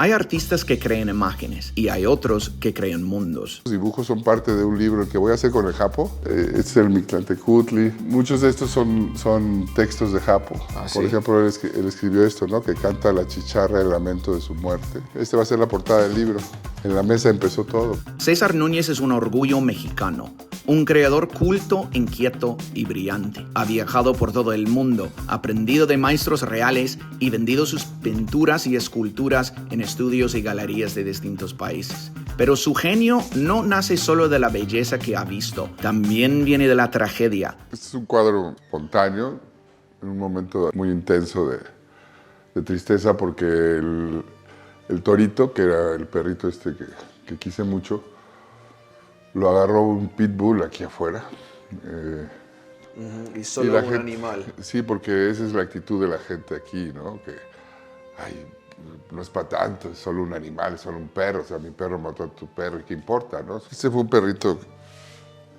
Hay artistas que crean imágenes y hay otros que crean mundos. Los dibujos son parte de un libro que voy a hacer con el Japo. Este es el Mictlantecutli. Muchos de estos son textos de Japo. Por ejemplo, él escribió esto, ¿no? Que canta la chicharra el lamento de su muerte. Este va a ser la portada del libro. En la mesa empezó todo. César Núñez es un orgullo mexicano. Un creador culto, inquieto y brillante. Ha viajado por todo el mundo, aprendido de maestros reales y vendido sus pinturas y esculturas en estudios y galerías de distintos países. Pero su genio no nace solo de la belleza que ha visto, también viene de la tragedia. Este es un cuadro espontáneo, en un momento muy intenso de tristeza, porque el torito, que era el perrito este que quise mucho, lo agarró un pitbull aquí afuera. Y solo un animal. Sí, porque esa es la actitud de la gente aquí, ¿no? Que, ay, no es para tanto, es solo un animal, es solo un perro. O sea, mi perro mató a tu perro, ¿y qué importa, no? Este fue un perrito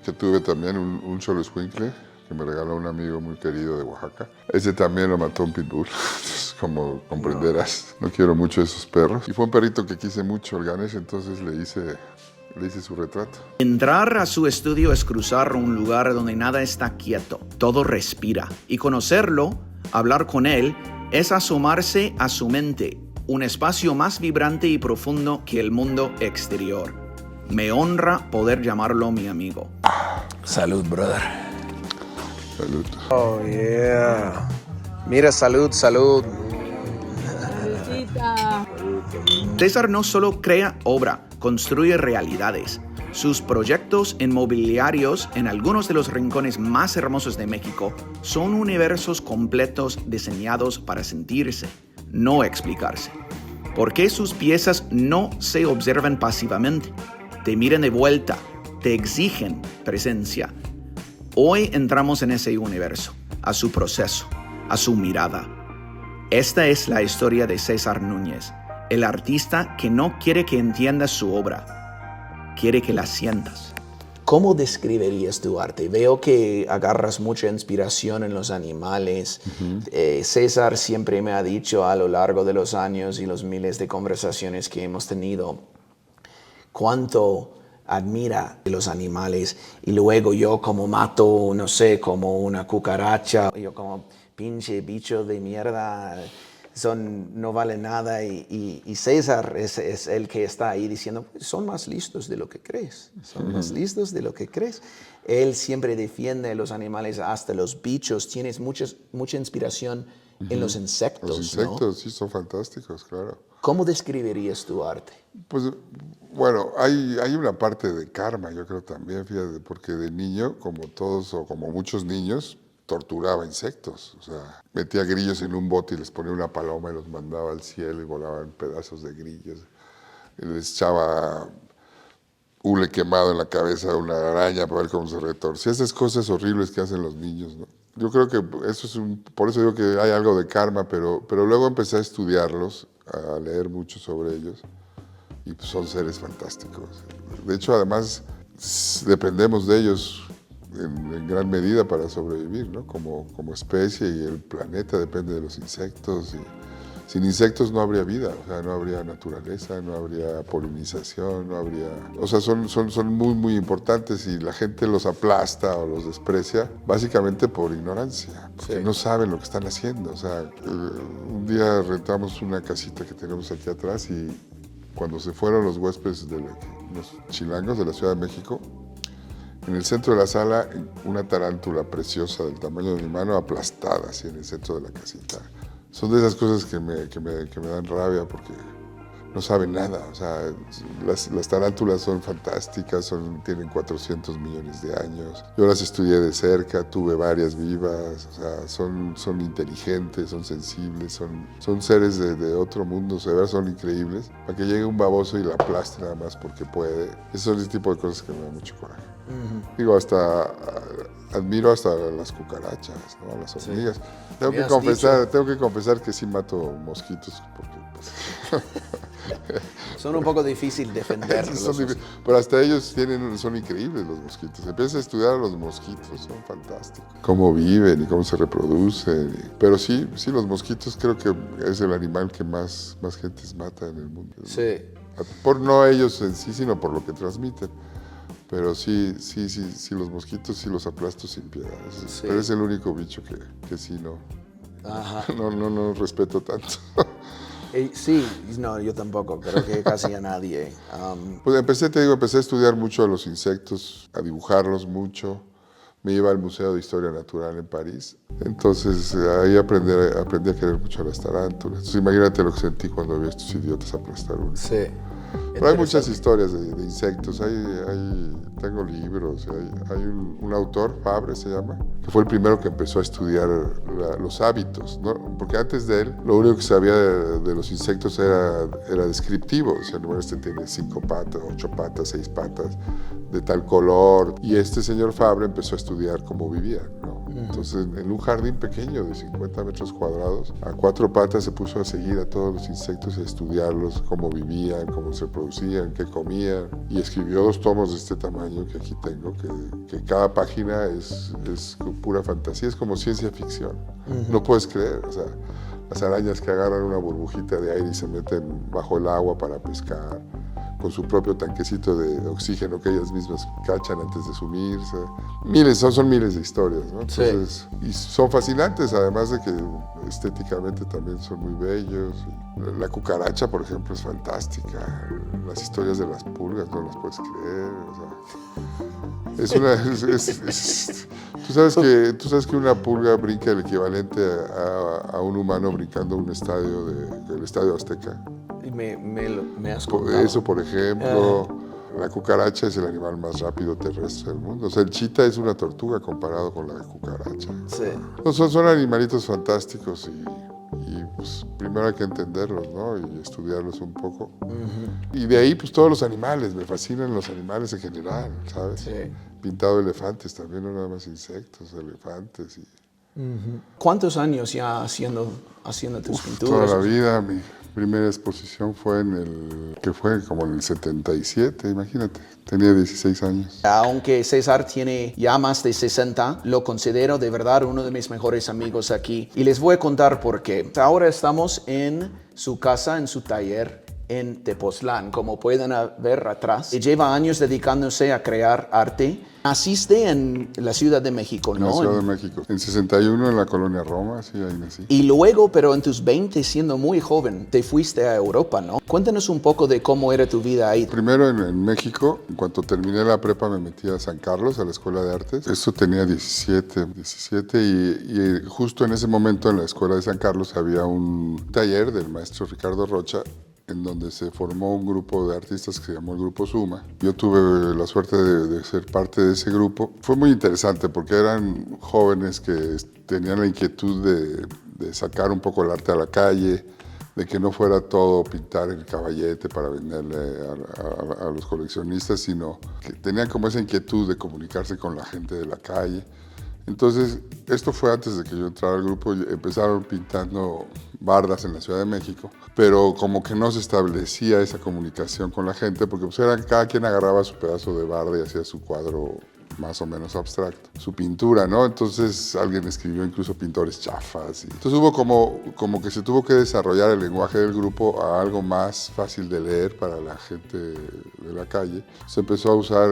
que tuve también, un xoloescuincle, que me regaló un amigo muy querido de Oaxaca. Ese también lo mató un pitbull. Entonces, como comprenderás, no quiero mucho esos perros. Y fue un perrito que quise mucho, el Ganesh, entonces le hice su retrato. Entrar a su estudio es cruzar un lugar donde nada está quieto, todo respira. Y conocerlo, hablar con él, es asomarse a su mente, un espacio más vibrante y profundo que el mundo exterior. Me honra poder llamarlo mi amigo. Salud, brother. Salud. Oh, yeah. Mira, salud, salud. César no solo crea obra, construye realidades. Sus proyectos inmobiliarios en algunos de los rincones más hermosos de México son universos completos diseñados para sentirse, no explicarse. ¿Por qué sus piezas no se observan pasivamente? Te miran de vuelta, te exigen presencia. Hoy entramos en ese universo, a su proceso, a su mirada. Esta es la historia de César Núñez, el artista que no quiere que entiendas su obra, quiere que la sientas. ¿Cómo describirías tu arte? Veo que agarras mucha inspiración en los animales. César siempre me ha dicho a lo largo de los años y los miles de conversaciones que hemos tenido cuánto admira los animales. Y luego yo como mato, no sé, como una cucaracha, yo como pinche bicho de mierda, no vale nada. Y César es el que está ahí diciendo, son más listos de lo que crees, son más listos de lo que crees. Él siempre defiende a los animales, hasta los bichos. Tienes mucha inspiración en los insectos, Los insectos, ¿no? sí, son fantásticos, claro. ¿Cómo describirías tu arte? Pues, bueno, hay una parte de karma, yo creo también, fíjate, porque de niño, como todos o como muchos niños, torturaba insectos. O sea, metía grillos en un bote y les ponía una paloma y los mandaba al cielo y volaban pedazos de grillos. Y les echaba hule quemado en la cabeza a una araña para ver cómo se retorcía. Esas cosas horribles que hacen los niños, ¿no? Yo creo que eso por eso digo que hay algo de karma, pero luego empecé a estudiarlos, a leer mucho sobre ellos, y pues son seres fantásticos. De hecho, además, dependemos de ellos en gran medida para sobrevivir, ¿no? Como especie, y el planeta depende de los insectos. Y sin insectos no habría vida, o sea, no habría naturaleza, no habría polinización, no habría... O sea, son muy, muy importantes, y la gente los aplasta o los desprecia básicamente por ignorancia, porque no saben lo que están haciendo. O sea, un día rentamos una casita que tenemos aquí atrás, y cuando se fueron los huéspedes los chilangos de la Ciudad de México, en el centro de la sala, una tarántula preciosa del tamaño de mi mano, aplastada así en el centro de la casita. Son de esas cosas que me dan rabia, porque no saben nada. O sea, las tarántulas son fantásticas, tienen 400 millones de años. Yo las estudié de cerca, tuve varias vivas. O sea, son inteligentes, son sensibles, son seres de otro mundo, o sea, son increíbles. Para que llegue un baboso y la aplaste nada más porque puede. Esos son ese tipo de cosas que me dan mucho coraje. Digo, admiro hasta las cucarachas, ¿no? Las hormigas. Tengo que confesar que sí mato mosquitos, porque Son un poco difícil defenderlos. Pero hasta ellos son increíbles los mosquitos. Empiezas a estudiar a los mosquitos, son fantásticos. Cómo viven y cómo se reproducen. Pero sí, los mosquitos creo que es el animal que más gentes mata en el mundo. Sí. Por no ellos en sí, sino por lo que transmiten. Pero sí, los mosquitos sí los aplasto sin piedad. Sí. Pero es el único bicho que sí no respeto tanto. Sí, no, yo tampoco, creo que casi a nadie. Pues empecé a estudiar mucho a los insectos, a dibujarlos mucho. Me iba al Museo de Historia Natural en París. Entonces ahí aprendí a querer mucho a las tarántulas. Entonces imagínate lo que sentí cuando vi a estos idiotas aplastar uno. Sí. Pero hay muchas historias de insectos, tengo libros, hay un autor, Fabre se llama, que fue el primero que empezó a estudiar los hábitos, ¿no? Porque antes de él lo único que sabía de los insectos era descriptivo, o sea, bueno, este tiene 5 patas, 8 patas, 6 patas, de tal color, y este señor Fabre empezó a estudiar cómo vivían, ¿no? Entonces, en un jardín pequeño de 50 metros cuadrados, a 4 patas se puso a seguir a todos los insectos y a estudiarlos, cómo vivían, cómo se producían, qué comían. Y escribió 2 tomos de este tamaño que aquí tengo, que cada página es pura fantasía, es como ciencia ficción. No puedes creer, o sea, las arañas que agarran una burbujita de aire y se meten bajo el agua para pescar, con su propio tanquecito de oxígeno que ellas mismas cachan antes de sumirse. Son miles de historias, ¿no? Entonces, sí. Y son fascinantes, además de que estéticamente también son muy bellos. La cucaracha, por ejemplo, es fantástica. Las historias de las pulgas no las puedes creer. O sea, tú sabes que una pulga brinca el equivalente a un humano brincando el estadio Azteca. Me has contado. Eso, por ejemplo, la cucaracha es el animal más rápido terrestre del mundo. O sea, el chita es una tortuga comparado con la cucaracha. Sí. Son animalitos fantásticos y pues, primero hay que entenderlos, ¿no? Y estudiarlos un poco. Y de ahí, pues todos los animales, me fascinan los animales en general, ¿sabes? Sí. Pintado elefantes también, no nada más insectos, elefantes. ¿Cuántos años ya haciendo tus pinturas? Toda la vida, mi primera exposición fue como en el 77, imagínate. Tenía 16 años. Aunque César tiene ya más de 60, lo considero de verdad uno de mis mejores amigos aquí. Y les voy a contar por qué. Ahora estamos en su casa, en su taller en Tepoztlán, como pueden ver atrás. Lleva años dedicándose a crear arte. Naciste en la Ciudad de México, ¿no? En la Ciudad de México. En 61 en la colonia Roma, sí, ahí nací. Y luego, pero en tus 20, siendo muy joven, te fuiste a Europa, ¿no? Cuéntanos un poco de cómo era tu vida ahí. Primero en México, en cuanto terminé la prepa me metí a San Carlos, a la Escuela de Artes. Eso tenía 17 y justo en ese momento en la Escuela de San Carlos había un taller del maestro Ricardo Rocha, en donde se formó un grupo de artistas que se llamó el Grupo Suma. Yo tuve la suerte de ser parte de ese grupo. Fue muy interesante porque eran jóvenes que tenían la inquietud de sacar un poco el arte a la calle, de que no fuera todo pintar el caballete para venderle a los coleccionistas, sino que tenían como esa inquietud de comunicarse con la gente de la calle. Entonces, esto fue antes de que yo entrara al grupo. Empezaron pintando bardas en la Ciudad de México, pero como que no se establecía esa comunicación con la gente, porque pues cada quien agarraba su pedazo de barda y hacía su cuadro más o menos abstracto, su pintura, ¿no? Entonces alguien escribió incluso pintores chafas. Entonces hubo como que se tuvo que desarrollar el lenguaje del grupo a algo más fácil de leer para la gente de la calle. Se empezó a usar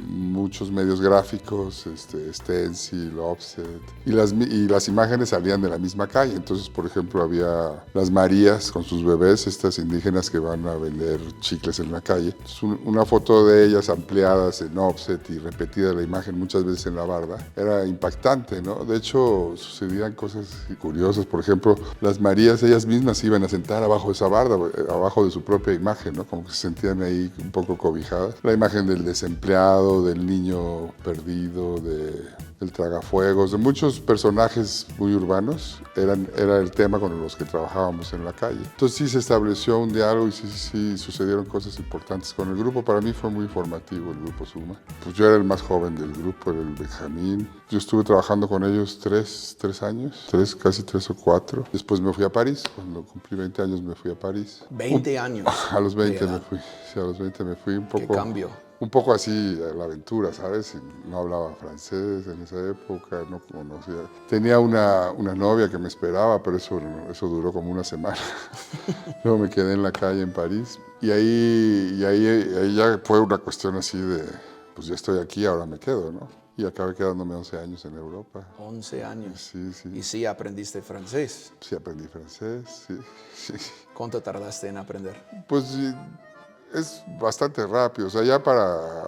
muchos medios gráficos, stencil, offset, y las imágenes salían de la misma calle. Entonces, por ejemplo, había las Marías con sus bebés, estas indígenas que van a vender chicles en la calle. Entonces, una foto de ellas ampliadas en offset y repetida la imagen muchas veces en la barda, era impactante, ¿no? De hecho, sucedían cosas curiosas. Por ejemplo, las Marías ellas mismas se iban a sentar abajo de esa barda, abajo de su propia imagen, ¿no? Como que se sentían ahí un poco cobijadas. La imagen del desempleado, del niño perdido, de el tragafuegos, de muchos personajes muy urbanos, era el tema con los que trabajábamos en la calle. Entonces sí se estableció un diálogo y sí sucedieron cosas importantes con el grupo. Para mí fue muy formativo el grupo Suma. Pues yo era el más joven del grupo, era el Benjamín. Yo estuve trabajando con ellos tres años, casi 3 o 4. Después me fui a París, cuando cumplí 20 años me fui a París. 20 años. A los 20 me fui, sí, a los 20 me fui un poco. ¿Qué cambio? Un poco así a la aventura, ¿sabes? No hablaba francés en esa época, no conocía. Tenía una novia que me esperaba, pero eso duró como una semana. Luego me quedé en la calle en París y ahí ya fue una cuestión así de, pues ya estoy aquí, ahora me quedo, ¿no? Y acabé quedándome 11 años en Europa. 11 años. Sí, sí. ¿Y sí aprendiste francés? Sí, aprendí francés, sí. ¿Cuánto tardaste en aprender? Pues sí, es bastante rápido, o sea, ya para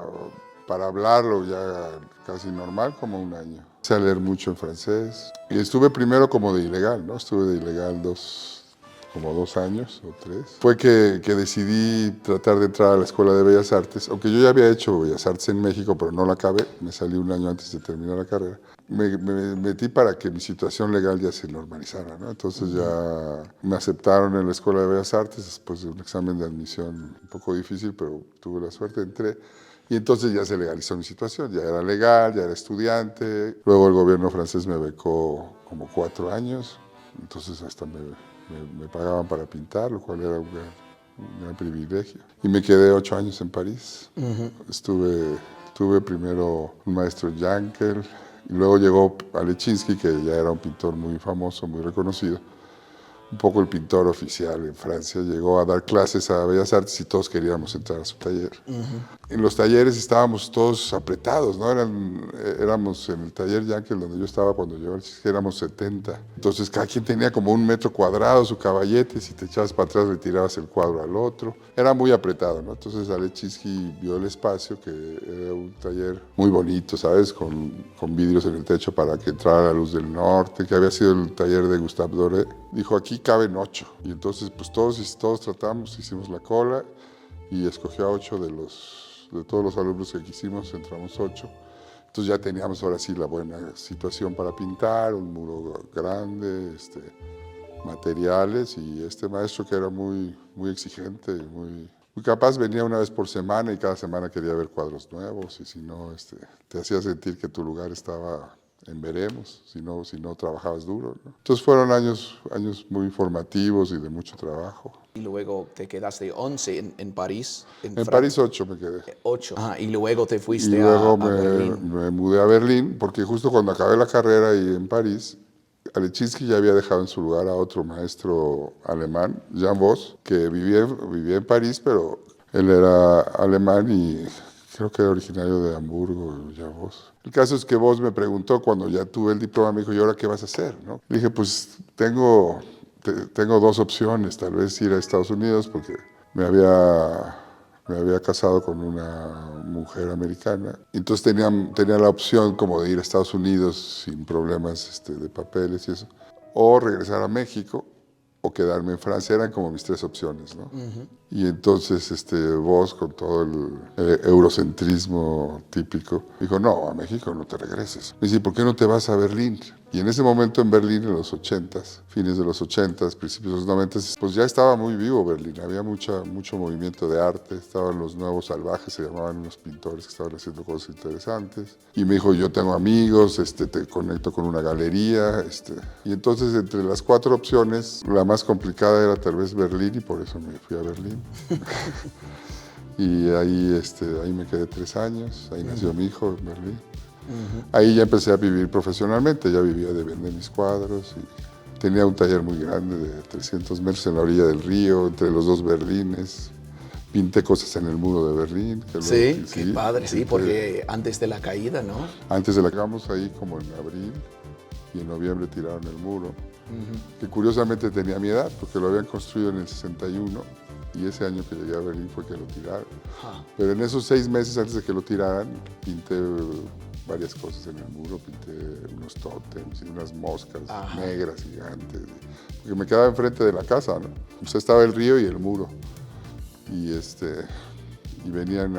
hablarlo ya casi normal, como un año. Empecé a leer mucho en francés y estuve primero como de ilegal, ¿no? Estuve de ilegal como 2 años o 3. Fue que decidí tratar de entrar a la Escuela de Bellas Artes, aunque yo ya había hecho Bellas Artes en México, pero no la acabé, me salí un año antes de terminar la carrera. Me metí para que mi situación legal ya se normalizara, ¿no? Entonces ya me aceptaron en la Escuela de Bellas Artes después de un examen de admisión un poco difícil, pero tuve la suerte, entré. Y entonces ya se legalizó mi situación, ya era legal, ya era estudiante. Luego el gobierno francés me becó como 4 años, entonces hasta me pagaban para pintar, lo cual era un gran privilegio. Y me quedé 8 años en París. Tuve primero un maestro Jankel, y luego llegó Alechinsky, que ya era un pintor muy famoso, muy reconocido. Un poco el pintor oficial en Francia, llegó a dar clases a Bellas Artes y todos queríamos entrar a su taller. En los talleres estábamos todos apretados, ¿no? Éramos en el taller Yankel donde yo estaba cuando yo éramos 70. Entonces cada quien tenía como 1 metro cuadrado, su caballete, si te echabas para atrás le tirabas el cuadro al otro. Era muy apretado, ¿no? Entonces Alechinsky vio el espacio, que era un taller muy bonito, ¿sabes? Con vidrios en el techo para que entrara la luz del norte, que había sido el taller de Gustave Doré. Dijo, aquí caben 8. Y entonces pues todos tratamos, hicimos la cola y escogió a 8 de todos los alumnos que quisimos, entramos 8. Entonces ya teníamos ahora sí la buena situación para pintar, un muro grande, materiales, y este maestro que era muy exigente, muy capaz, venía una vez por semana y cada semana quería ver cuadros nuevos, y si no, te hacía sentir que tu lugar estaba en veremos, si no trabajabas duro, ¿no? Entonces fueron años muy formativos y de mucho trabajo. Y luego te quedaste 11 en París. En París 8 me quedé. 8. Y luego te fuiste y luego a Berlín. me mudé a Berlín, porque justo cuando acabé la carrera ahí en París, Alechinsky ya había dejado en su lugar a otro maestro alemán, Jan Voss, que vivía en París, pero él era alemán y creo que era originario de Hamburgo, ya Voss. El caso es que Voss me preguntó cuando ya tuve el diploma, me dijo, ¿y ahora qué vas a hacer? ¿No? Le dije, pues tengo 2 opciones, tal vez ir a Estados Unidos, porque me había casado con una mujer americana. Entonces tenía la opción como de ir a Estados Unidos sin problemas de papeles y eso, o regresar a México, o quedarme en Francia. Eran como mis 3 opciones, ¿no? Y entonces Voss, con todo el eurocentrismo típico, dijo, no, a México no te regreses. Me dice, ¿por qué no te vas a Berlín? Y en ese momento en Berlín, en los 80s, fines de los 80s, principios de los 90s, pues ya estaba muy vivo Berlín, había mucho movimiento de arte, estaban los nuevos salvajes, se llamaban unos pintores que estaban haciendo cosas interesantes. Y me dijo, yo tengo amigos, te conecto con una galería. Y entonces entre las 4 opciones, la más complicada era tal vez Berlín, y por eso me fui a Berlín. Y ahí me quedé 3 años, ahí nació mi hijo en Berlín. Ahí ya empecé a vivir profesionalmente, ya vivía de vender mis cuadros y tenía un taller muy grande de 300 metros en la orilla del río, entre los 2 Berlines. Pinté cosas en el muro de Berlín. Sí, qué padre, sí, porque antes de la caída, ¿no? Antes de la llegamos ahí como en abril y en noviembre tiraron el muro, que curiosamente tenía mi edad, porque lo habían construido en el 61 y ese año que llegué a Berlín fue que lo tiraron. Pero en esos 6 meses antes de que lo tiraran, pinté varias cosas en el muro, pinté unos tótems y unas moscas negras gigantes, porque me quedaba enfrente de la casa, ¿no? O sea, estaba el río y el muro, y venían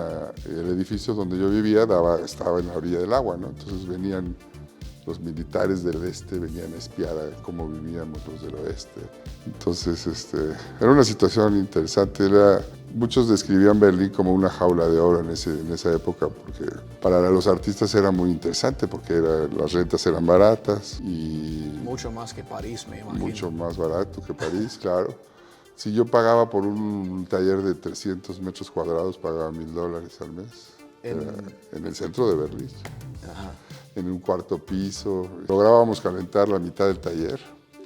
el edificio donde yo vivía estaba en la orilla del agua, ¿no? Entonces venían los militares del este venían a espiar a cómo vivíamos los del oeste. Entonces, era una situación interesante. Muchos describían Berlín como una jaula de oro en esa época, porque para los artistas era muy interesante, porque las rentas eran baratas y... Mucho más que París, me imagino. Mucho más barato que París, claro. Si yo pagaba por un taller de 300 metros cuadrados, pagaba $1,000 al mes. En el centro de Berlín. Ajá. En un cuarto piso. Lográbamos calentar la mitad del taller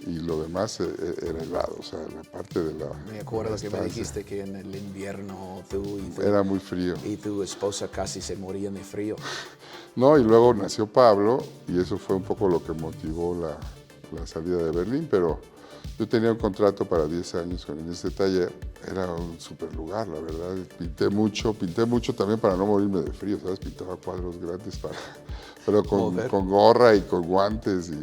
y lo demás era helado, o sea, la parte de la... Me acuerdo que me estancia. dijiste que en el invierno Era muy frío. y tu esposa casi se morían de frío. No, y luego nació Pablo y eso fue un poco lo que motivó la salida de Berlín, pero yo tenía un contrato para 10 años en este taller. Era un super lugar, la verdad. Pinté mucho también para no morirme de frío, ¿sabes? Pintaba cuadros grandes pero con gorra y con guantes. Y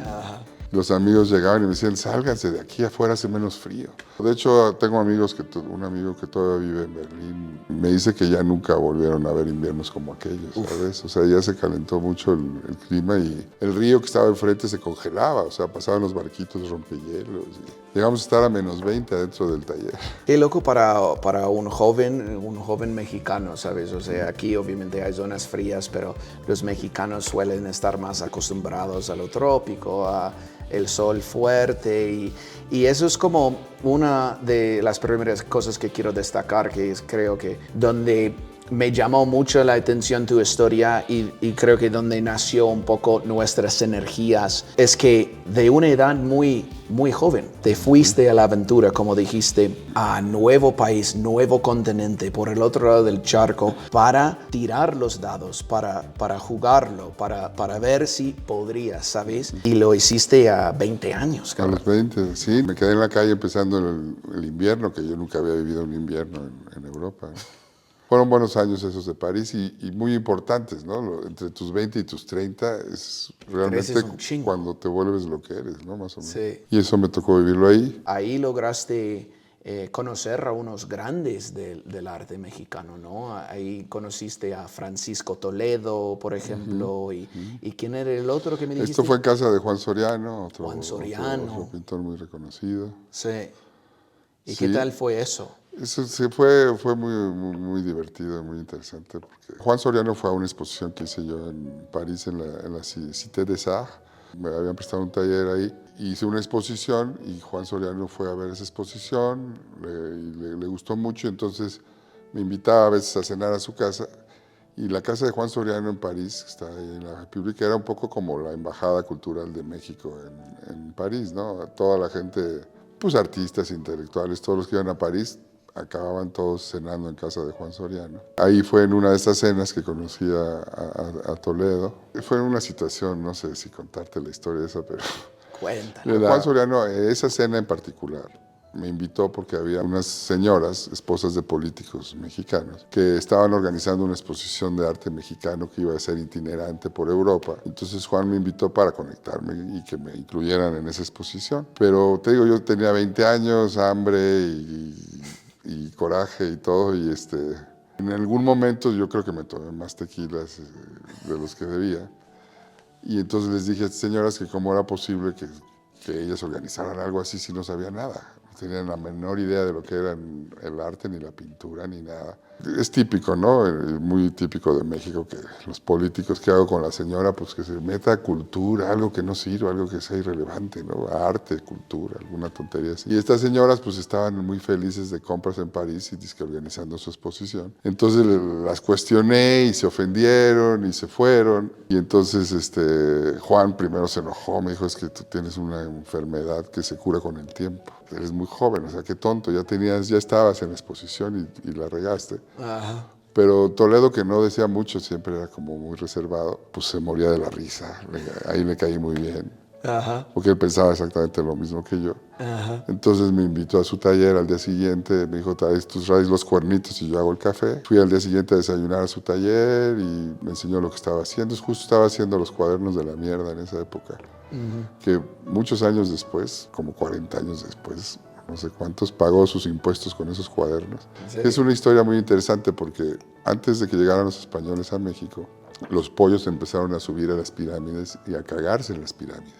los amigos llegaban y me decían, sálganse de aquí, afuera hace menos frío. De hecho, tengo un amigo que todavía vive en Berlín. Me dice que ya nunca volvieron a ver inviernos como aquellos, ¿sabes? O sea, ya se calentó mucho el clima y el río que estaba enfrente se congelaba. O sea, pasaban los barquitos rompehielos. Llegamos a estar a -20 adentro del taller. Qué loco para un joven mexicano, ¿sabes? O sea, aquí obviamente hay zonas frías, pero los mexicanos suelen estar más acostumbrados a lo trópico, a el sol fuerte y eso es como una de las primeras cosas que quiero destacar, que es creo que donde me llamó mucho la atención tu historia y creo que donde nació un poco nuestras energías es que de una edad muy, muy joven te fuiste a la aventura, como dijiste, a nuevo país, nuevo continente, por el otro lado del charco, para tirar los dados, para jugarlo, para ver si podrías, ¿sabes? Y lo hiciste a 20 años, A cabrón. los 20, sí. Me quedé en la calle empezando el invierno, que yo nunca había vivido un invierno en Europa, ¿no? Fueron buenos años esos de París y muy importantes, ¿no? Entre tus 20 y tus 30 es realmente Creces un chingo. cuando te vuelves lo que eres, ¿no? Más o menos. Sí. Y eso me tocó vivirlo ahí. Ahí lograste conocer a unos grandes del arte mexicano, ¿no? Ahí conociste a Francisco Toledo, por ejemplo, y ¿quién era el otro que me dijiste? Esto fue en casa de Juan Soriano, Juan Soriano. otro pintor muy reconocido. Sí. ¿Y Sí. qué tal fue eso? Eso sí fue muy divertido, muy interesante, porque Juan Soriano fue a una exposición que hice yo en París, en la Cité des Arts. Me habían prestado un taller ahí. Hice una exposición y Juan Soriano fue a ver esa exposición, le gustó mucho, entonces me invitaba a veces a cenar a su casa. Y la casa de Juan Soriano en París, que está ahí en la República, era un poco como la embajada cultural de México en París, ¿no? Toda la gente, pues artistas, intelectuales, todos los que iban a París, acababan todos cenando en casa de Juan Soriano. Ahí fue en una de estas cenas que conocí a Toledo. Fue una situación, no sé si contarte la historia esa, pero... Cuéntanos. Juan Soriano, esa cena en particular, me invitó porque había unas señoras, esposas de políticos mexicanos, que estaban organizando una exposición de arte mexicano que iba a ser itinerante por Europa. Entonces Juan me invitó para conectarme y que me incluyeran en esa exposición. Pero te digo, yo tenía 20 años, hambre y coraje y todo, y en algún momento yo creo que me tomé más tequilas de los que debía. Y entonces les dije a estas señoras que cómo era posible que ellas organizaran algo así si no sabían nada. No tenían la menor idea de lo que era el arte, ni la pintura, ni nada. Es típico, ¿no? Muy típico de México que los políticos, ¿qué hago con la señora? Pues que se meta a cultura, algo que no sirva, algo que sea irrelevante, ¿no? Arte, cultura, alguna tontería así. Y estas señoras pues estaban muy felices de compras en París y dizque organizando su exposición. Entonces las cuestioné y se ofendieron y se fueron. Y entonces Juan primero se enojó, me dijo, es que tú tienes una enfermedad que se cura con el tiempo. Eres muy joven, o sea, qué tonto, ya estabas en la exposición y la regaste. Ajá. Pero Toledo, que no decía mucho, siempre era como muy reservado, pues se moría de la risa. Ahí le caí muy bien, Ajá. porque él pensaba exactamente lo mismo que yo. Ajá. Entonces me invitó a su taller al día siguiente, me dijo, traes los cuernitos y yo hago el café. Fui al día siguiente a desayunar a su taller y me enseñó lo que estaba haciendo. Justo estaba haciendo los cuadernos de la mierda en esa época, que muchos años después, como 40 años después, no sé cuántos, pagó sus impuestos con esos cuadernos. ¿Sí? Es una historia muy interesante porque antes de que llegaran los españoles a México, los pollos empezaron a subir a las pirámides y a cagarse en las pirámides.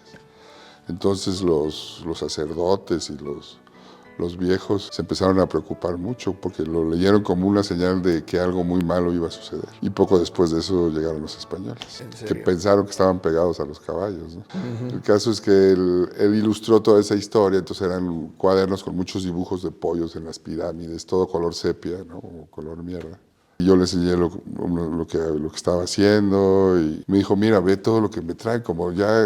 Entonces los sacerdotes y los viejos se empezaron a preocupar mucho porque lo leyeron como una señal de que algo muy malo iba a suceder. Y poco después de eso llegaron los españoles, que pensaron que estaban pegados a los caballos, ¿no? El caso es que él ilustró toda esa historia, entonces eran cuadernos con muchos dibujos de pollos en las pirámides, todo color sepia, ¿no? Como color mierda. Y yo le enseñé lo que estaba haciendo y me dijo, mira, ve todo lo que me traen, como ya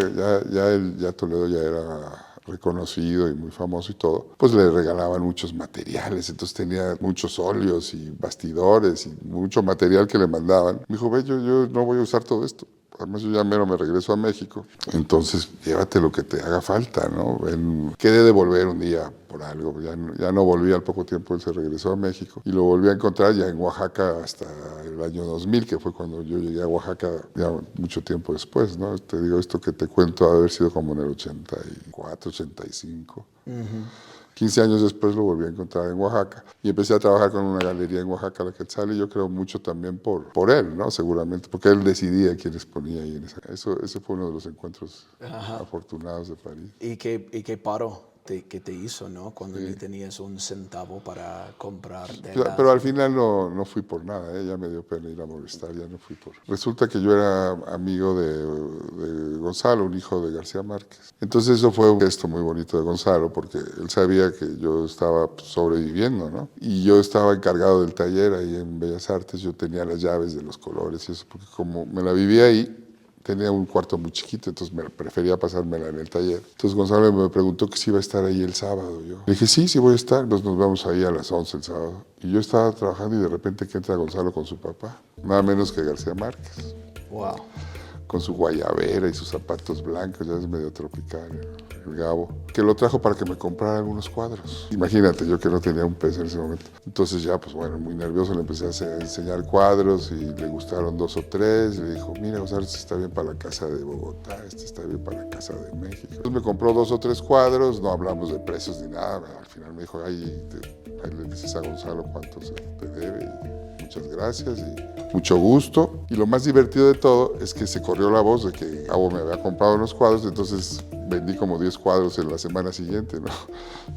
Toledo ya era reconocido y muy famoso y todo, pues le regalaban muchos materiales, entonces tenía muchos óleos y bastidores y mucho material que le mandaban. Me dijo, ve, yo no voy a usar todo esto. Además, yo ya mero me regreso a México. Entonces, llévate lo que te haga falta, ¿no? Quedé de volver un día por algo. Ya no volví al poco tiempo, él se regresó a México. Y lo volví a encontrar ya en Oaxaca hasta el año 2000, que fue cuando yo llegué a Oaxaca ya mucho tiempo después, ¿no? Te digo, esto que te cuento ha de haber sido como en el 84, 85. 15 años después lo volví a encontrar en Oaxaca y empecé a trabajar con una galería en Oaxaca, La Quetzal, y yo creo mucho también por él, ¿no? Seguramente, porque él decidía quiénes ponía ahí. Ese fue uno de los encuentros afortunados de París. ¿Y qué paro que te hizo, ¿no? Cuando ni tenías un centavo para comprar telas. Pero al final no fui por nada, ¿eh? Ya me dio pena ir a molestar, ya no fui por... Resulta que yo era amigo de Gonzalo, un hijo de García Márquez. Entonces eso fue un gesto muy bonito de Gonzalo, porque él sabía que yo estaba sobreviviendo, ¿no? Y yo estaba encargado del taller ahí en Bellas Artes, yo tenía las llaves de los colores y eso, porque como me la vivía ahí, tenía un cuarto muy chiquito, entonces prefería pasármela en el taller. Entonces Gonzalo me preguntó que si iba a estar ahí el sábado. Yo le dije, sí voy a estar. Entonces nos vamos ahí a las 11 el sábado. Y yo estaba trabajando y de repente que entra Gonzalo con su papá, nada menos que García Márquez. Wow. Con su guayabera y sus zapatos blancos, ya es medio tropical, el Gabo, que lo trajo para que me comprara algunos cuadros. Imagínate, yo que no tenía un peso en ese momento. Entonces ya, pues bueno, muy nervioso, le empecé a enseñar cuadros y le gustaron 2 o 3. Y le dijo, mira, Gonzalo, este está bien para la casa de Bogotá, este está bien para la casa de México. Entonces me compró 2 o 3 cuadros, no hablamos de precios ni nada. Al final me dijo, ahí le dices a Gonzalo cuánto se te debe. Muchas gracias y mucho gusto. Y lo más divertido de todo es que se corrió la voz de que Gabo me había comprado unos cuadros, entonces vendí como 10 cuadros en la semana siguiente, ¿no?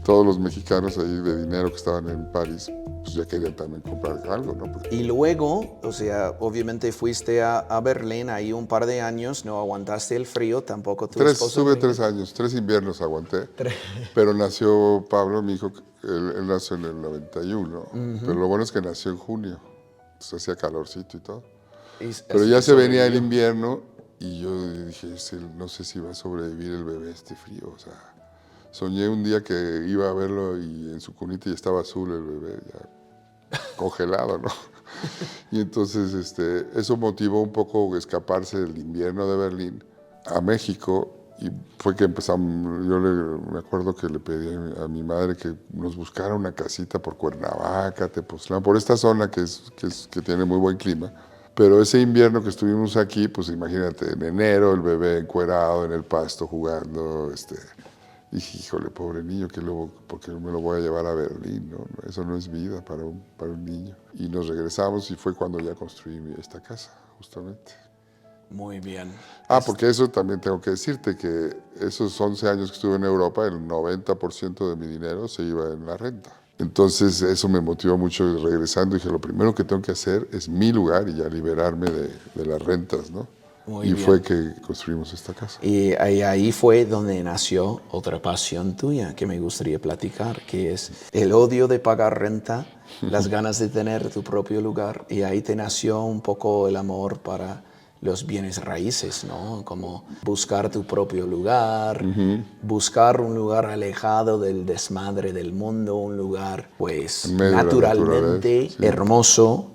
Todos los mexicanos ahí de dinero que estaban en París, pues ya querían también comprar algo, ¿no? Y luego, o sea, obviamente fuiste a Berlín ahí un par de años, no aguantaste el frío, tampoco tu esposo. Estuve 3 años, 3 inviernos aguanté, pero nació Pablo, mi hijo, él nació en el 91, pero lo bueno es que nació en junio. Entonces hacía calorcito y todo. Pero ya se venía el invierno y yo dije, no sé si va a sobrevivir el bebé a este frío. O sea, soñé un día que iba a verlo y en su cunita ya estaba azul el bebé, ya congelado, ¿no? Y entonces eso motivó un poco escaparse del invierno de Berlín a México. Y fue que empezamos, me acuerdo que le pedí a mi madre que nos buscara una casita por Cuernavaca, Tepoztlán, por esta zona que tiene muy buen clima. Pero ese invierno que estuvimos aquí, pues imagínate, en enero el bebé encuerado en el pasto jugando, dije, híjole, pobre niño, ¿por qué me lo voy a llevar a Berlín? ¿No? Eso no es vida para un niño. Y nos regresamos y fue cuando ya construí esta casa, justamente. Muy bien. Porque eso también tengo que decirte, que esos 11 años que estuve en Europa, el 90% de mi dinero se iba en la renta. Entonces eso me motivó mucho regresando. Dije, lo primero que tengo que hacer es mi lugar y ya liberarme de las rentas, ¿no? Muy bien. Fue que construimos esta casa. Y ahí fue donde nació otra pasión tuya que me gustaría platicar, que es el odio de pagar renta, las ganas de tener tu propio lugar. Y ahí te nació un poco el amor para los bienes raíces, ¿no? Como buscar tu propio lugar, buscar un lugar alejado del desmadre del mundo, un lugar pues naturalmente hermoso,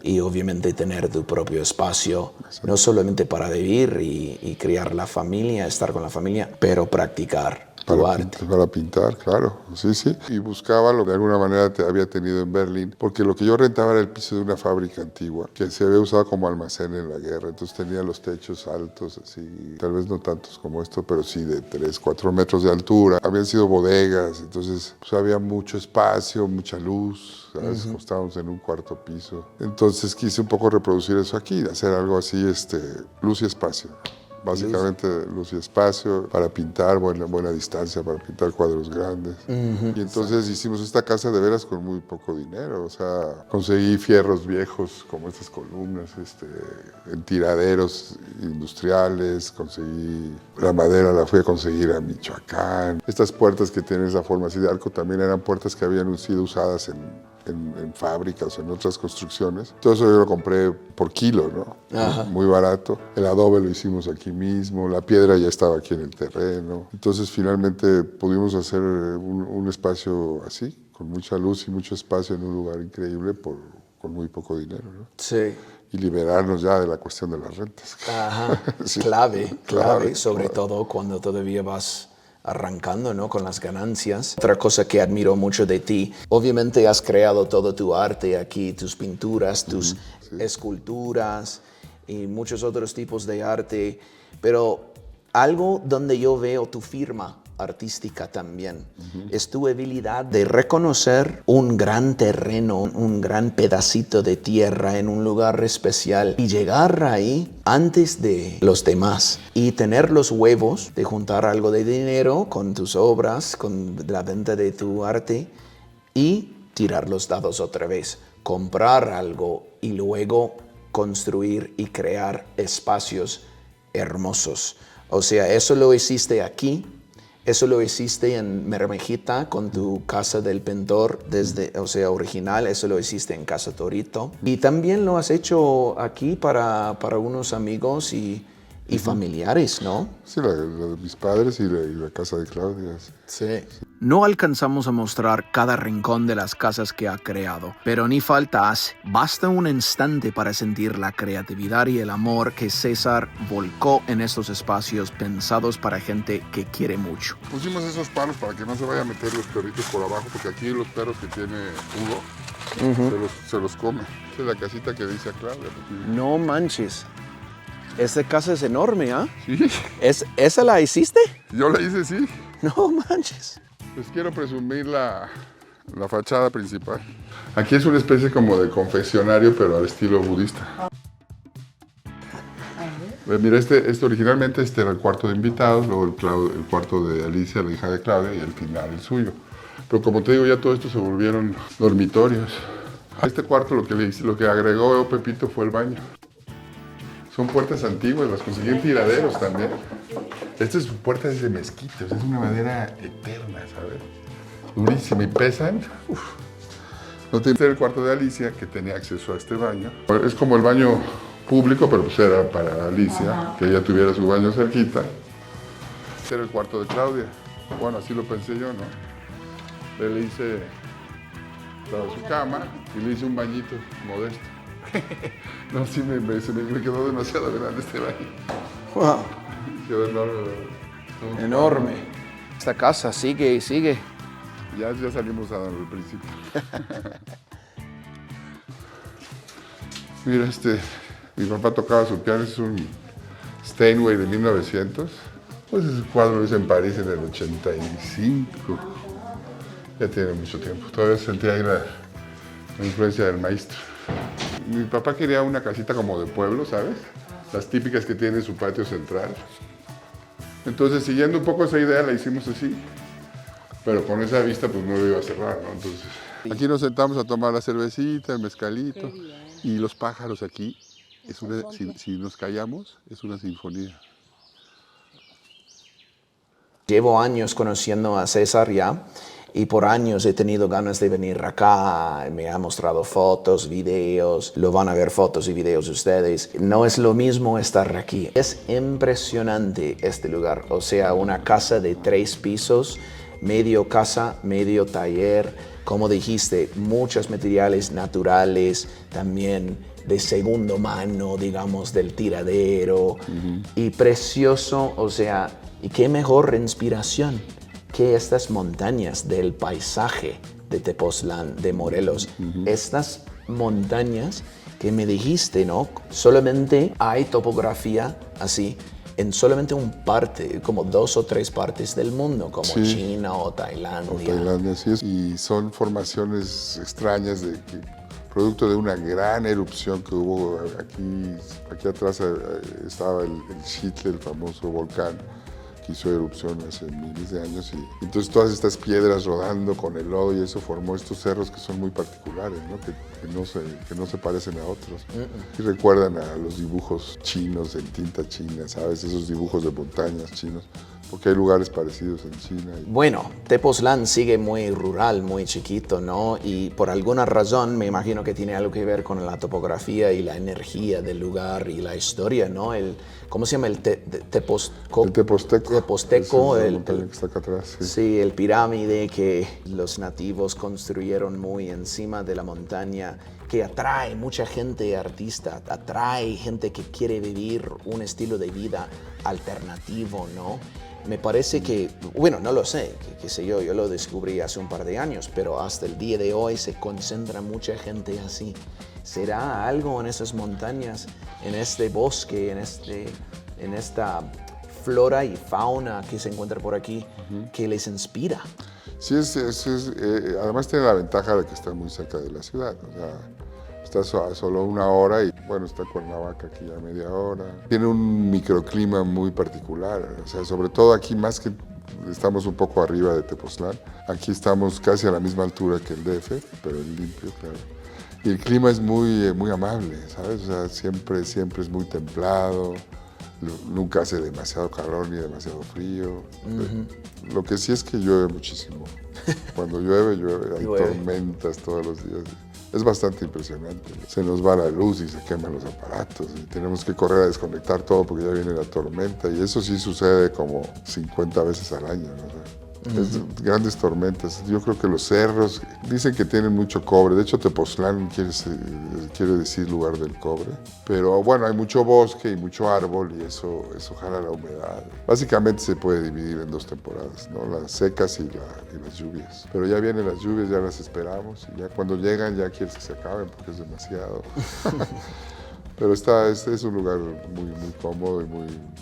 y obviamente tener tu propio espacio, no solamente para vivir y criar la familia, estar con la familia, pero practicar Para pintar, claro, sí, sí. Y buscaba lo que de alguna manera había tenido en Berlín, porque lo que yo rentaba era el piso de una fábrica antigua que se había usado como almacén en la guerra. Entonces tenía los techos altos, así, tal vez no tantos como esto, pero sí de 3, 4 metros de altura. Habían sido bodegas, entonces pues, había mucho espacio, mucha luz. ¿Sabes? Estábamos en un cuarto piso. Entonces quise un poco reproducir eso aquí, hacer algo así, luz y espacio. Básicamente luz y espacio para pintar, buena distancia, para pintar cuadros grandes. Y entonces hicimos esta casa de veras con muy poco dinero. O sea, conseguí fierros viejos como estas columnas, en tiraderos industriales. Conseguí la madera, la fui a conseguir a Michoacán. Estas puertas que tienen esa forma así de arco también eran puertas que habían sido usadas en fábricas o en otras construcciones. Todo eso yo lo compré por kilo, ¿no? Ajá. Muy barato. El adobe lo hicimos aquí mismo, la piedra ya estaba aquí en el terreno. Entonces finalmente pudimos hacer un espacio así, con mucha luz y mucho espacio en un lugar increíble con muy poco dinero, ¿no? Sí. Y liberarnos ya de la cuestión de las rentas. Ajá, sí. clave, sobre todo cuando todavía vas arrancando, ¿no? Con las ganancias. Otra cosa que admiro mucho de ti, obviamente has creado todo tu arte aquí, tus pinturas, tus esculturas y muchos otros tipos de arte, pero algo donde yo veo tu firma artística también es tu habilidad de reconocer un gran terreno, un gran pedacito de tierra en un lugar especial y llegar ahí antes de los demás y tener los huevos de juntar algo de dinero con tus obras, con la venta de tu arte y tirar los dados otra vez, comprar algo y luego construir y crear espacios hermosos. O sea, eso lo hiciste aquí. Eso lo hiciste en Mermejita con tu casa del pintor, original. Eso lo hiciste en Casa Torito. Y también lo has hecho aquí para unos amigos y familiares, ¿no? Sí, la de mis padres y la casa de Claudia. Sí. No alcanzamos a mostrar cada rincón de las casas que ha creado, pero ni falta hace. Basta un instante para sentir la creatividad y el amor que César volcó en estos espacios pensados para gente que quiere mucho. Pusimos esos palos para que no se vayan a meter los perritos por abajo, porque aquí los perros que tiene Hugo se los come. Esta es la casita que dice a Claudia. No manches. Esta casa es enorme, ¿ah? Sí. ¿Esa la hiciste? Yo la hice, sí. No manches. Pues quiero presumir la fachada principal. Aquí es una especie como de confesionario, pero al estilo budista. Mira, originalmente era el cuarto de invitados, luego el cuarto de Alicia, la hija de Claudia, y al final el suyo. Pero como te digo, ya todo esto se volvieron dormitorios. A este cuarto lo que agregó Pepito fue el baño. Son puertas antiguas, las conseguí en tiraderos también. Esta es puerta de mezquitos, es una madera eterna, ¿sabes? Durísima y pesan. No tiene el cuarto de Alicia, que tenía acceso a este baño. Es como el baño público, pero pues era para Alicia, que ella tuviera su baño cerquita. Este era el cuarto de Claudia. Bueno, así lo pensé yo, ¿no? Le hice su cama y le hice un bañito modesto. No, sí, me quedó demasiado grande este baño. Wow. Quedó Enorme. Esta casa sigue y sigue. Ya salimos al principio. Mira, mi papá tocaba su piano, es un Steinway de 1900. Pues ese cuadro lo hice en París en el 85. Ya tiene mucho tiempo. Todavía sentía ahí la influencia del maestro. Mi papá quería una casita como de pueblo, ¿sabes? Las típicas que tiene su patio central. Entonces, siguiendo un poco esa idea, la hicimos así. Pero con esa vista, pues no lo iba a cerrar, ¿no? Entonces, aquí nos sentamos a tomar la cervecita, el mezcalito. Y los pájaros aquí, si nos callamos, es una sinfonía. Llevo años conociendo a César ya. Y por años he tenido ganas de venir acá, me ha mostrado fotos, videos, lo van a ver fotos y videos ustedes. No es lo mismo estar aquí. Es impresionante este lugar, o sea, una casa de 3 pisos, medio casa, medio taller. Como dijiste, muchos materiales naturales, también de segunda mano, digamos, del tiradero. Y precioso, o sea, y qué mejor inspiración que estas montañas del paisaje de Tepoztlán, de Morelos, estas montañas que me dijiste, ¿no? Solamente hay topografía así en solamente como 2 o 3 partes del mundo, como Sí. China o Tailandia. O Tailandia, así es. Y son formaciones extrañas producto de una gran erupción que hubo aquí atrás estaba el Xitle, el famoso volcán que hizo erupción hace miles de años y entonces todas estas piedras rodando con el lodo y eso formó estos cerros que son muy particulares, ¿no? Que no se parecen a otros y recuerdan a los dibujos chinos en tinta china, ¿sabes? Esos dibujos de montañas chinos, porque hay lugares parecidos en China. Bueno, Tepoztlán sigue muy rural, muy chiquito, ¿no? Y por alguna razón me imagino que tiene algo que ver con la topografía y la energía del lugar y la historia, ¿no? ¿Cómo se llama? El Tepozteco. El Teposteco. Teposteco. Esa es la montaña que está acá atrás. Sí. Sí, el pirámide que los nativos construyeron muy encima de la montaña, que atrae mucha gente artista, atrae gente que quiere vivir un estilo de vida alternativo, ¿no? Me parece que, bueno, no lo sé, qué sé yo lo descubrí hace un par de años, pero hasta el día de hoy se concentra mucha gente así. ¿Será algo en esas montañas, en este bosque, en esta flora y fauna que se encuentra por aquí, que les inspira? Sí, además tiene la ventaja de que está muy cerca de la ciudad. O sea, está a solo 1 hora y bueno, está Cuernavaca aquí a media hora. Tiene un microclima muy particular, o sea, sobre todo aquí más que estamos un poco arriba de Tepoztlán, aquí estamos casi a la misma altura que el DF, pero en limpio, claro. Y el clima es muy amable, ¿sabes? O sea, siempre es muy templado, nunca hace demasiado calor ni demasiado frío. Lo que sí es que llueve muchísimo. Cuando llueve, hay tormentas todos los días. Es bastante impresionante. Se nos va la luz y se queman los aparatos y tenemos que correr a desconectar todo porque ya viene la tormenta y eso sí sucede como 50 veces al año, ¿no? Grandes tormentas. Yo creo que los cerros dicen que tienen mucho cobre. De hecho, Tepoztlán quiere decir lugar del cobre. Pero bueno, hay mucho bosque y mucho árbol y eso jala la humedad. Básicamente se puede dividir en 2 temporadas, ¿no? Las secas y las lluvias. Pero ya vienen las lluvias, ya las esperamos y ya cuando llegan ya quieres que se acaben porque es demasiado. Pero es un lugar muy cómodo y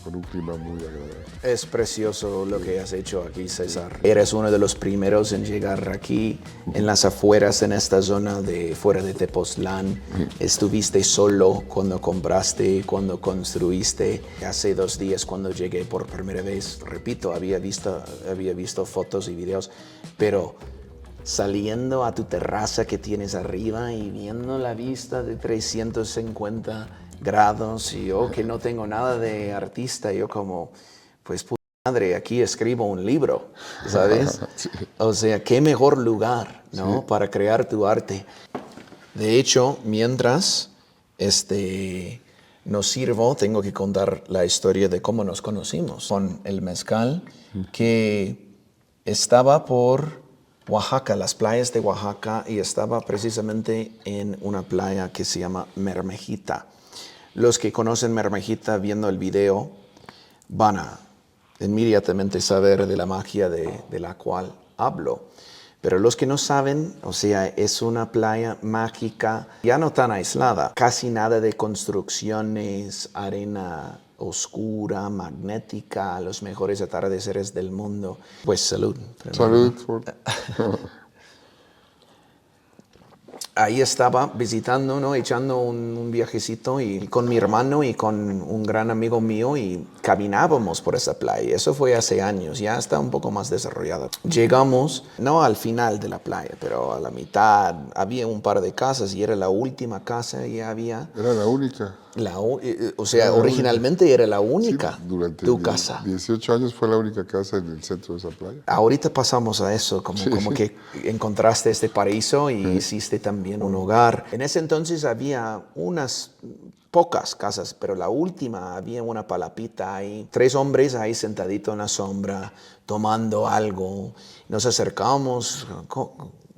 con un clima muy agradable. Es precioso lo que has hecho aquí, César. Eres uno de los primeros en llegar aquí, en las afueras, en esta zona fuera de Tepoztlán. Estuviste solo cuando compraste, cuando construiste. Hace 2 días cuando llegué por primera vez, repito, había visto fotos y videos, pero saliendo a tu terraza que tienes arriba y viendo la vista de 350 grados y yo que no tengo nada de artista, yo como, pues puta madre, aquí escribo un libro, ¿sabes? Sí. O sea, qué mejor lugar, ¿no? Sí. Para crear tu arte. De hecho, mientras nos sirvo, tengo que contar la historia de cómo nos conocimos con el mezcal, que estaba por Oaxaca, las playas de Oaxaca, y estaba precisamente en una playa que se llama Mermejita. Los que conocen Mermejita viendo el video van a inmediatamente saber de la magia de la cual hablo. Pero los que no saben, o sea, es una playa mágica, ya no tan aislada, casi nada de construcciones, arena oscura, magnética, los mejores atardeceres del mundo. Pues salud. Salud. Ahí estaba visitando, ¿no? Echando un viajecito y con mi hermano y con un gran amigo mío y caminábamos por esa playa. Eso fue hace años, ya está un poco más desarrollado. Llegamos, no al final de la playa, pero a la mitad. Había un par de casas y era la última casa y había... Era la única. O sea, originalmente era la única, sí, durante tu casa. 18 años fue la única casa en el centro de esa playa. Ahorita pasamos a eso, como que encontraste este paraíso y hiciste también un hogar. En ese entonces había unas pocas casas, pero la última había una palapita ahí. 3 hombres ahí sentaditos en la sombra, tomando algo. Nos acercamos.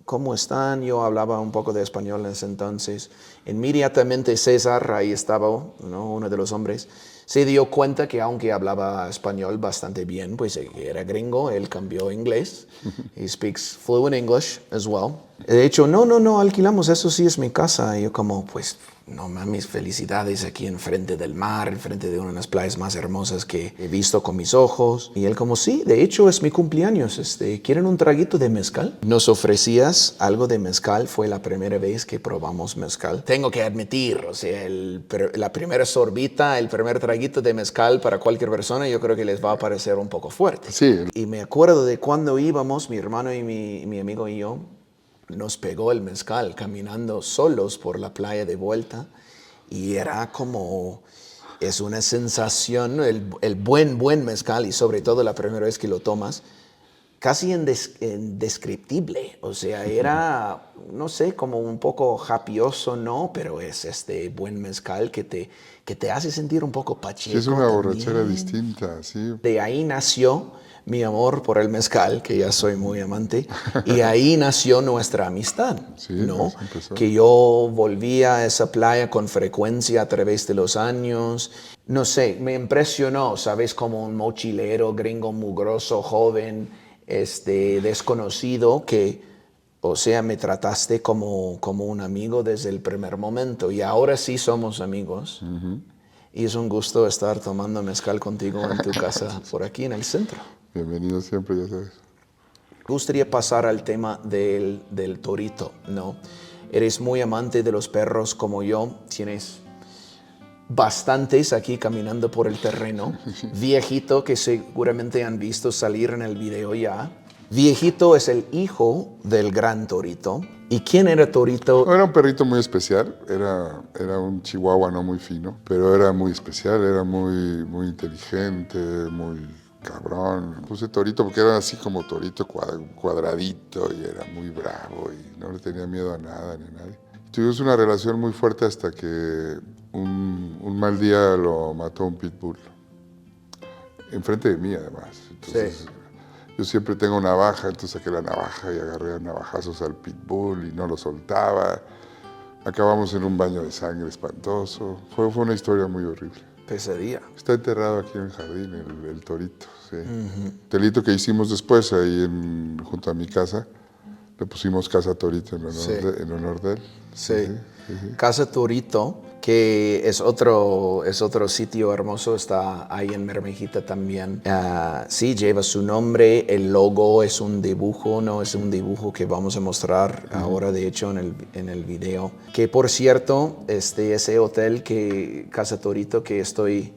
¿Cómo están? Yo hablaba un poco de español en ese entonces. Inmediatamente César, ahí estaba, ¿no? Uno de los hombres, se dio cuenta que aunque hablaba español bastante bien, pues era gringo, él cambió a inglés. He speaks fluent English as well. De hecho, no, alquilamos, eso sí es mi casa. Y yo como, pues, no mames, felicidades aquí enfrente del mar, enfrente de una de las playas más hermosas que he visto con mis ojos. Y él como, sí, de hecho es mi cumpleaños, ¿quieren un traguito de mezcal? Nos ofrecías algo de mezcal, fue la primera vez que probamos mezcal. Tengo que admitir, o sea, la primera sorbita, el primer traguito de mezcal para cualquier persona, yo creo que les va a parecer un poco fuerte. Sí. Y me acuerdo de cuando íbamos, mi hermano y mi amigo y yo, nos pegó el mezcal caminando solos por la playa de vuelta y era como, es una sensación, el buen mezcal y sobre todo la primera vez que lo tomas, casi indescriptible. O sea, era, no sé, como un poco japioso, ¿no? Pero es este buen mezcal que te hace sentir un poco pacheco. Sí, es una también. borrachera distinta, sí. De ahí nació mi amor por el mezcal, que ya soy muy amante, y ahí nació nuestra amistad, Sí, ¿no? así empezó. Que yo volvía a esa playa con frecuencia a través de los años. No sé, me impresionó, ¿sabes? Como un mochilero gringo mugroso, joven, desconocido, que, o sea, me trataste como un amigo desde el primer momento, y ahora sí somos amigos. Y es un gusto estar tomando mezcal contigo en tu casa, por aquí en el centro. Bienvenido siempre, ya sabes. Me gustaría pasar al tema del torito, ¿no? Eres muy amante de los perros como yo, tienes bastantes aquí caminando por el terreno. Viejito, que seguramente han visto salir en el video ya. Viejito es el hijo del gran Torito. ¿Y quién era Torito? Era un perrito muy especial, era un chihuahua no muy fino, pero era muy especial, era muy inteligente, muy cabrón. Puse Torito porque era así como Torito cuadradito y era muy bravo y no le tenía miedo a nada ni a nadie. Tuvimos una relación muy fuerte hasta que un mal día lo mató un pitbull. Enfrente de mí, además. Entonces, Sí. yo siempre tengo navaja, entonces saqué la navaja y agarré a navajazos al pitbull y no lo soltaba. Acabamos en un baño de sangre espantoso. Fue una historia muy horrible. Pesadilla. Está enterrado aquí en el jardín, el torito. Sí. Telito que hicimos después ahí junto a mi casa. Le pusimos Casa Torito en honor de él. Sí. Casa Torito, que es otro sitio hermoso, está ahí en Mermejita también. Sí, lleva su nombre, el logo es un dibujo, ¿no? Es un dibujo que vamos a mostrar ahora, de hecho, en el video. Que, por cierto, ese hotel, Casa Torito, que estoy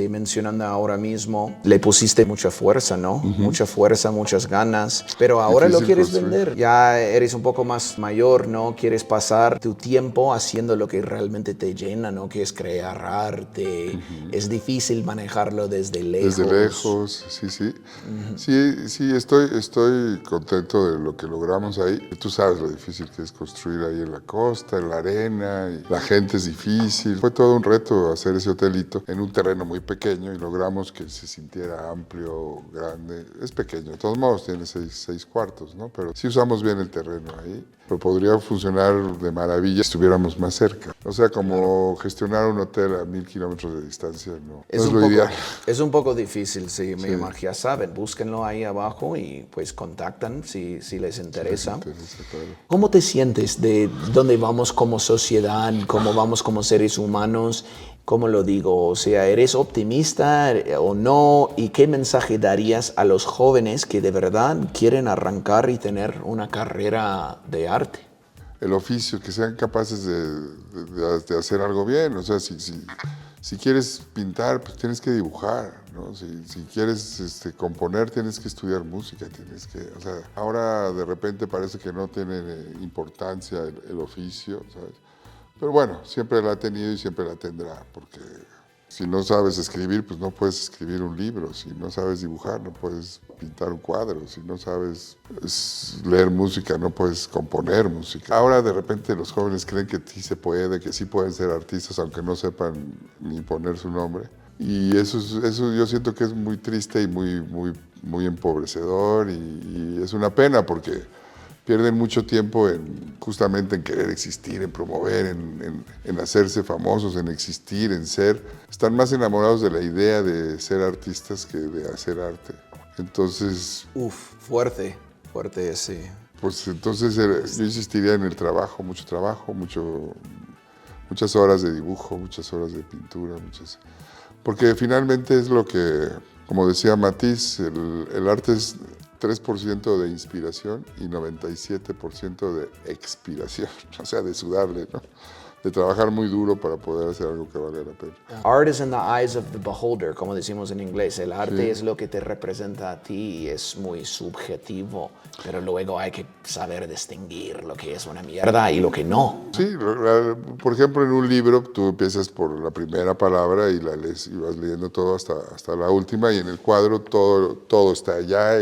mencionando ahora mismo, le pusiste mucha fuerza, ¿no? Mucha fuerza, muchas ganas, pero ahora lo quieres vender. Ya eres un poco más mayor, ¿no? Quieres pasar tu tiempo haciendo lo que realmente te llena, ¿no? Que es crear arte. Es difícil manejarlo desde lejos. Desde lejos, sí. Sí, estoy contento de lo que logramos ahí. Tú sabes lo difícil que es construir ahí en la costa, en la arena, y la gente es difícil. Fue todo un reto hacer ese hotelito en un terreno muy pequeño y logramos que se sintiera amplio, grande. Es pequeño, de todos modos tiene 6 cuartos, ¿no? Pero sí usamos bien el terreno ahí. Pero podría funcionar de maravilla si estuviéramos más cerca. O sea, como gestionar un hotel a 1000 kilómetros de distancia, no es lo ideal. Es un poco difícil, sí, me imagino. Ya saben, búsquenlo ahí abajo y pues contactan si les interesa. Claro. ¿Cómo te sientes de dónde vamos como sociedad, cómo vamos como seres humanos? ¿Cómo lo digo? O sea, ¿eres optimista o no? ¿Y qué mensaje darías a los jóvenes que de verdad quieren arrancar y tener una carrera de arte? El oficio, que sean capaces de hacer algo bien. O sea, si quieres pintar, pues tienes que dibujar, ¿no? Si quieres componer, tienes que estudiar música, o sea, ahora de repente parece que no tiene importancia el oficio, ¿sabes? Pero bueno, siempre la ha tenido y siempre la tendrá, porque si no sabes escribir, pues no puedes escribir un libro. Si no sabes dibujar, no puedes pintar un cuadro. Si no sabes leer música, no puedes componer música. Ahora de repente los jóvenes creen que sí se puede, que sí pueden ser artistas, aunque no sepan ni poner su nombre. Y eso yo siento que es muy triste y muy empobrecedor y es una pena porque Pierden mucho tiempo justamente en querer existir, en promover, en hacerse famosos, en existir, en ser. Están más enamorados de la idea de ser artistas que de hacer arte. Entonces, Fuerte ese. pues entonces yo insistiría en el trabajo, muchas horas de dibujo, muchas horas de pintura, porque finalmente es lo que, como decía Matisse, el arte es 3% de inspiración y 97% de expiración, o sea, de sudarle, ¿no? De trabajar muy duro para poder hacer algo que valga la pena. Art is in the eyes of the beholder, como decimos en inglés. El arte Sí. es lo que te representa a ti y es muy subjetivo, pero luego hay que saber distinguir lo que es una mierda y lo que no. Sí, por ejemplo, en un libro tú empiezas por la primera palabra y la lees y vas leyendo todo hasta la última, y en el cuadro todo está allá,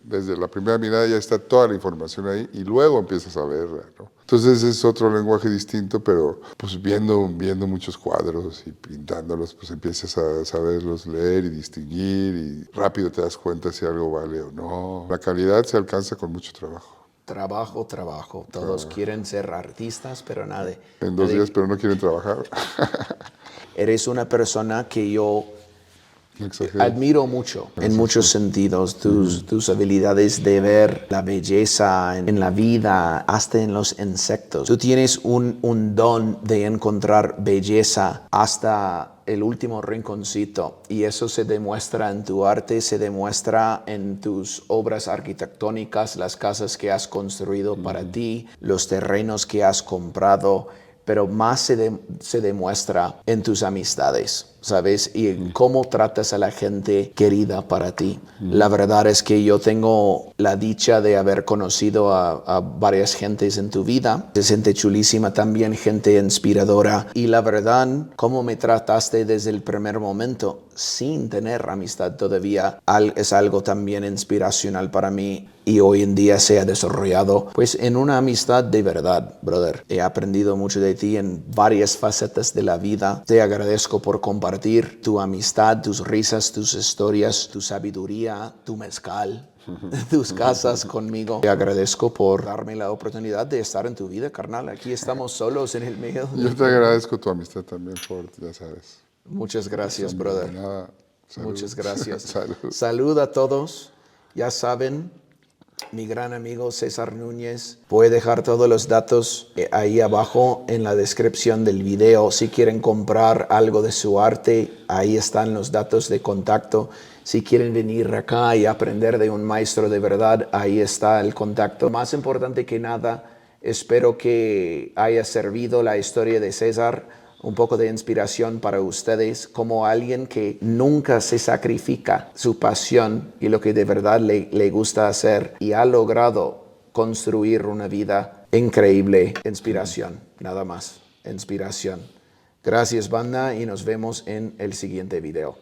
desde la primera mirada ya está toda la información ahí y luego empiezas a verla, ¿no? Entonces es otro lenguaje distinto, pero pues viendo muchos cuadros y pintándolos, pues empiezas a saberlos leer y distinguir, y rápido te das cuenta si algo vale o no. La calidad se alcanza con mucho trabajo. Trabajo. Todos quieren ser artistas, pero nadie. En 2 días, pero no quieren trabajar. Eres una persona que yo No exagero. admiro mucho en muchos sentidos. Tus habilidades de ver la belleza en la vida, hasta en los insectos. Tú tienes un don de encontrar belleza hasta el último rinconcito, y eso se demuestra en tu arte, se demuestra en tus obras arquitectónicas, las casas que has construido para ti, los terrenos que has comprado, pero más se demuestra en tus amistades, ¿sabes? Y en cómo tratas a la gente querida para ti. La verdad es que yo tengo la dicha de haber conocido a varias gentes en tu vida. Se siente chulísima también, gente inspiradora. Y la verdad, cómo me trataste desde el primer momento, sin tener amistad todavía, es algo también inspiracional para mí. Y hoy en día se ha desarrollado pues en una amistad de verdad, brother. He aprendido mucho de ti en varias facetas de la vida. Te agradezco por compartir tu amistad, tus risas, tus historias, tu sabiduría, tu mezcal, tus casas conmigo. Te agradezco por darme la oportunidad de estar en tu vida, carnal. Aquí estamos solos en el medio. Yo te agradezco tu amistad también, Ford, ya sabes. Muchas gracias, brother. De nada. Salud. Muchas gracias. Salud. Salud a todos. Ya saben, mi gran amigo César Núñez. Voy a dejar todos los datos ahí abajo en la descripción del video. Si quieren comprar algo de su arte, ahí están los datos de contacto. Si quieren venir acá y aprender de un maestro de verdad, ahí está el contacto. Más importante que nada, espero que haya servido la historia de César un poco de inspiración para ustedes, como alguien que nunca se sacrifica su pasión y lo que de verdad le gusta hacer, y ha logrado construir una vida increíble. Inspiración, nada más, inspiración. Gracias, banda, y nos vemos en el siguiente video.